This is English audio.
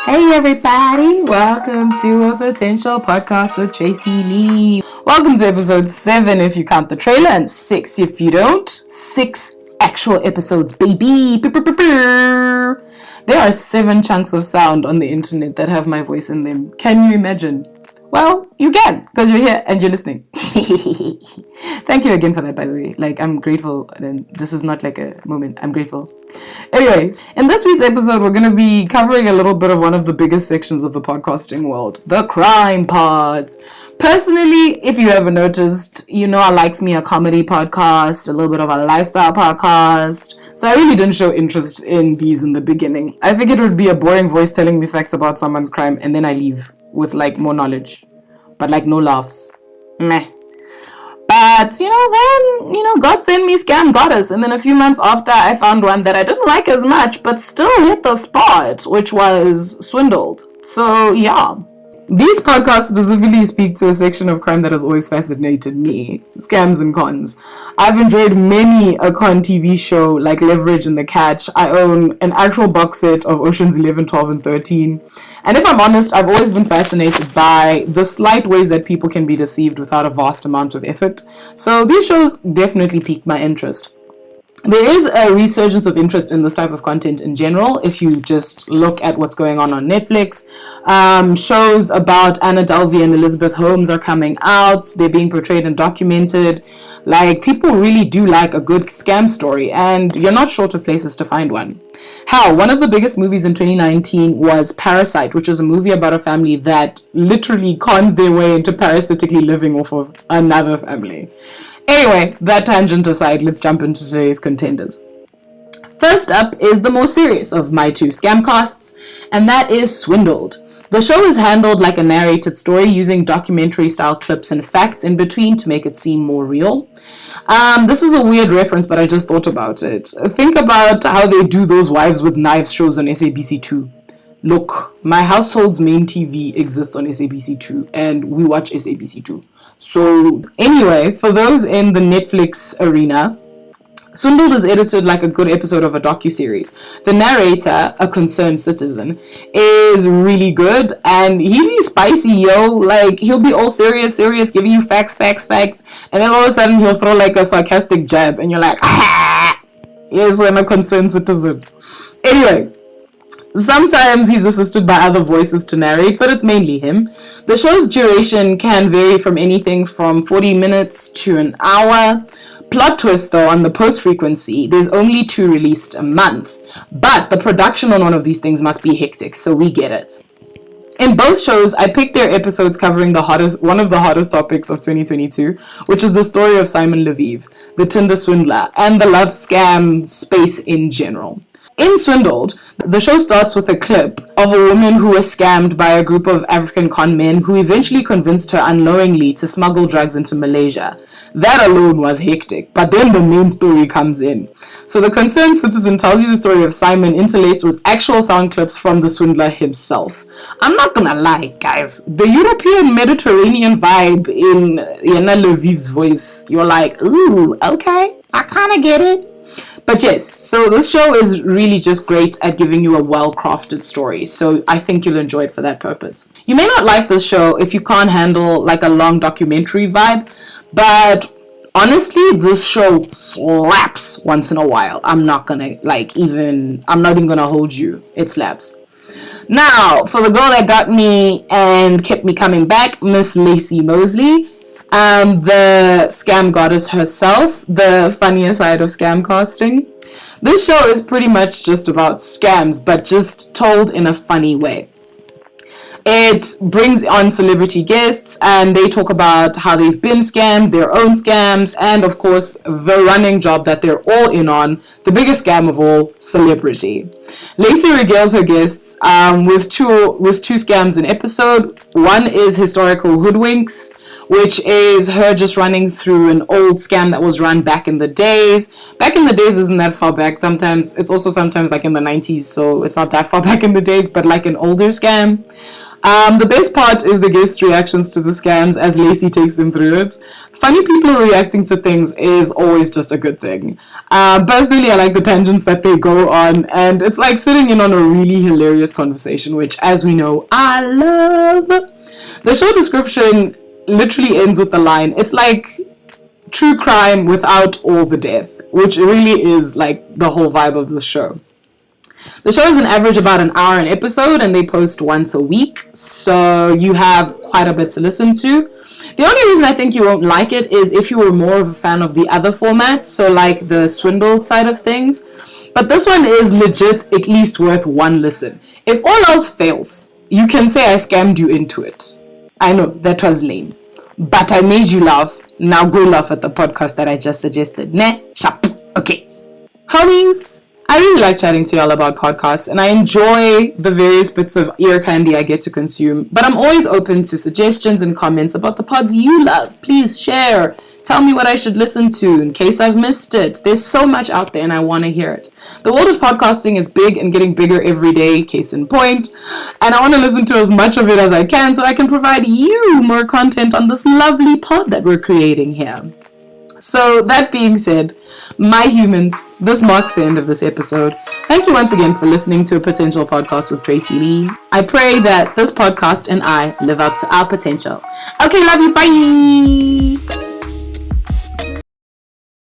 Hey everybody, welcome to a potential podcast with Tracy Lee. Welcome to episode 7 if you count the trailer and 6 if you don't. 6 actual episodes, baby. There are 7 chunks of sound on the internet that have my voice in them. Can you imagine? Well, you can, because you're here and you're listening. Thank you again for that, by the way. I'm grateful. And this is not like a moment. I'm grateful. Anyways, in this week's episode, we're going to be covering a little bit of one of the biggest sections of the podcasting world, the crime pods. Personally, if you haven't noticed, you know I likes me a comedy podcast, a little bit of a lifestyle podcast. So I really didn't show interest in these in the beginning. I figured it would be a boring voice telling me facts about someone's crime and then I leave with more knowledge, but no laughs. Meh. But then God sent me Scam Goddess, and then a few months after I found one that I didn't like as much but still hit the spot, which was Swindled. So yeah, these podcasts specifically speak to a section of crime that has always fascinated me: scams and cons. I've enjoyed many a con TV show like Leverage and The Catch. I own an actual box set of Oceans 11, 12, and 13. And if I'm honest, I've always been fascinated by the slight ways that people can be deceived without a vast amount of effort. So these shows definitely piqued my interest. There is a resurgence of interest in this type of content in general. If you just look at what's going on Netflix, shows about Anna Delvey and Elizabeth Holmes are coming out. They're being portrayed and documented. People really do like a good scam story, and you're not short of places to find one. Hell, one of the biggest movies in 2019 was Parasite, which was a movie about a family that literally cons their way into parasitically living off of another family. Anyway, that tangent aside, let's jump into today's contenders. First up is the more serious of my 2 scam casts, and that is Swindled. The show is handled like a narrated story using documentary-style clips and facts in between to make it seem more real. This is a weird reference, but I just thought about it. Think about how they do those Wives with Knives shows on SABC2. Look, my household's main TV exists on SABC2, and we watch SABC2. So anyway, for those in the Netflix arena, Swindled is edited like a good episode of a docuseries. The narrator, a concerned citizen, is really good, and he be spicy, yo. He'll be all serious, giving you facts, and then all of a sudden he'll throw a sarcastic jab, and you're like, ah! Yes, I'm a concerned citizen. Anyway, sometimes he's assisted by other voices to narrate, but it's mainly him. The show's duration can vary from anything from 40 minutes to an hour. Plot twist though, on the post frequency, there's only 2 released a month. But the production on one of these things must be hectic, so we get it. In both shows, I picked their episodes covering one of the hottest topics of 2022, which is the story of Simon Leviev, the Tinder swindler, and the love scam space in general. In Swindled, the show starts with a clip of a woman who was scammed by a group of African con men who eventually convinced her unknowingly to smuggle drugs into Malaysia. That alone was hectic, but then the main story comes in. So the concerned citizen tells you the story of Simon interlaced with actual sound clips from the swindler himself. I'm not gonna lie, guys, the European Mediterranean vibe in Yana Leviv's voice, you're like, ooh, okay, I kinda get it. But yes, so this show is really just great at giving you a well-crafted story, so I think you'll enjoy it for that purpose. You may not like this show if you can't handle a long documentary vibe, but honestly, this show slaps once in a while. I'm not even gonna hold you. It slaps. Now, for the girl that got me and kept me coming back, Miss Lacey Mosley. The scam goddess herself, the funnier side of scam casting. This show is pretty much just about scams, but just told in a funny way. It brings on celebrity guests, and they talk about how they've been scammed, their own scams, and of course, the running job that they're all in on, the biggest scam of all, celebrity. Lacey regales her guests with two scams an episode. One is historical hoodwinks, which is her just running through an old scam that was run back in the days. Back in the days isn't that far back. Sometimes in the 90s, so it's not that far back in the days, but an older scam. The best part is the guest reactions to the scams as Lacey takes them through it. Funny people reacting to things is always just a good thing. Personally, I like the tangents that they go on, and it's like sitting in on a really hilarious conversation, which, as we know, I love. The show description literally ends with the line, it's like true crime without all the death, which really is like the whole vibe of the show. The show is an average about an hour an episode, and they post once a week, so you have quite a bit to listen to. The only reason I think you won't like it is if you were more of a fan of the other formats, so like the Swindle side of things. But this one is legit at least worth one listen. If all else fails, you can say I scammed you into it. I know, that was lame. But I made you laugh. Now go laugh at the podcast that I just suggested. Nah, sharp. Okay. Homies, I really like chatting to y'all about podcasts, and I enjoy the various bits of ear candy I get to consume, but I'm always open to suggestions and comments about the pods you love. Please share. Tell me what I should listen to in case I've missed it. There's so much out there and I want to hear it. The world of podcasting is big and getting bigger every day, case in point, and I want to listen to as much of it as I can so I can provide you more content on this lovely pod that we're creating here. So that being said, my humans, this marks the end of this episode. Thank you once again for listening to A Potential Podcast with Tracy Lee. I pray that this podcast and I live up to our potential. Okay, love you, bye!